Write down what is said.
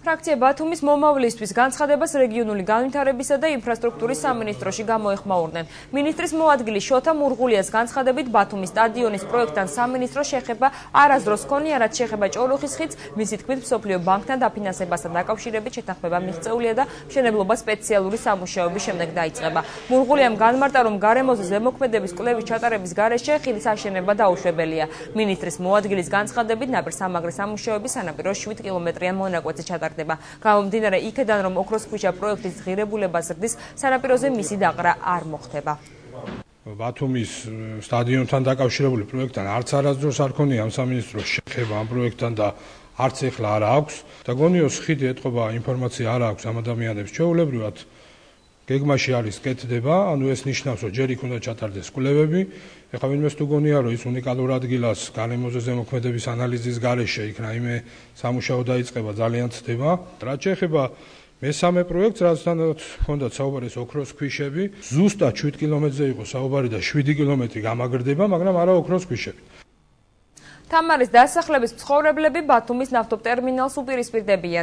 ფრაქცია ბათუმის მომავლისთვის განცხადებას რეგიონული განვითარებისა და ინფრასტრუქტურის სამინისტროში გამოეხმაურნენ. მინისტრის მოადგილი შოთა მურღულიას განცხადებით ბათუმის სტადიონის პროექტთან სამინისტრო შეხება არასდროს ჰქონია, რაც შეხება ჭოროხის ხიდს, მისი თქმით მსოფლიო ბანკთან დაფინანსებასთან დაკავშირებით შეთანხმება მიღწეულია და მშენებლობა სპეციალური სამუშაოების შემდეგ დაიწყება. მურღულიამ განმარტა, რომ გარემოზე ზემოქმედების კვლევის ჩატარების გარეშე ხიდის აშენება დაუშვებელია. მინისტრის მოადგილის განცხადებით ნაპირსამაგრის სამუშაოები სანაპიროს 7 კილომეტრიან მონაკვეთზე ჩატარდება. გამომდინარე იქედან, რომ ოქროსქვიშა პროექტის ღირებულება ზრდის, სანაპიროზე მისი დაყრა არ მოხდება. ბათუმის სტადიონთან დაკავშირებული პროექტთან არც არასდროს არ ქონია ამ სამინისტროს შეხება ამ პროექტთან და არც ეხლა არ აქვს. და გონიოს ხიდი ეთყობა ინფორმაცია არ აქვს ამ ადამიანებს ჩვეულებრივად გეგმაში არის კეთდება, ანუ ეს ნიშნავს, რომ ჯერ იქ უნდა ჩატარდეს კვლევები. ეხლა ვინმეს თუ გონია, რომ ის უნიკალურ ადგილას გარემოზე ზემოქმედების ანალიზის გარეშე იქ რაიმე სამუშაო დაიწყება, ძალიან ცდება. რაც შეეხება მესამე პროექტს, რასთან ჰქონდათ საუბარი ოქროს ქვიშები, ზუსტად 7 კილომეტრზე იყო საუბარი და 7 კილომეტრი გამაგრდება, მაგრამ არა ოქროს ქვიშები. თამარის დასახლების მცხოვრებლები ბათუმის ნავთობტერმინალს უპირისპირდებიან.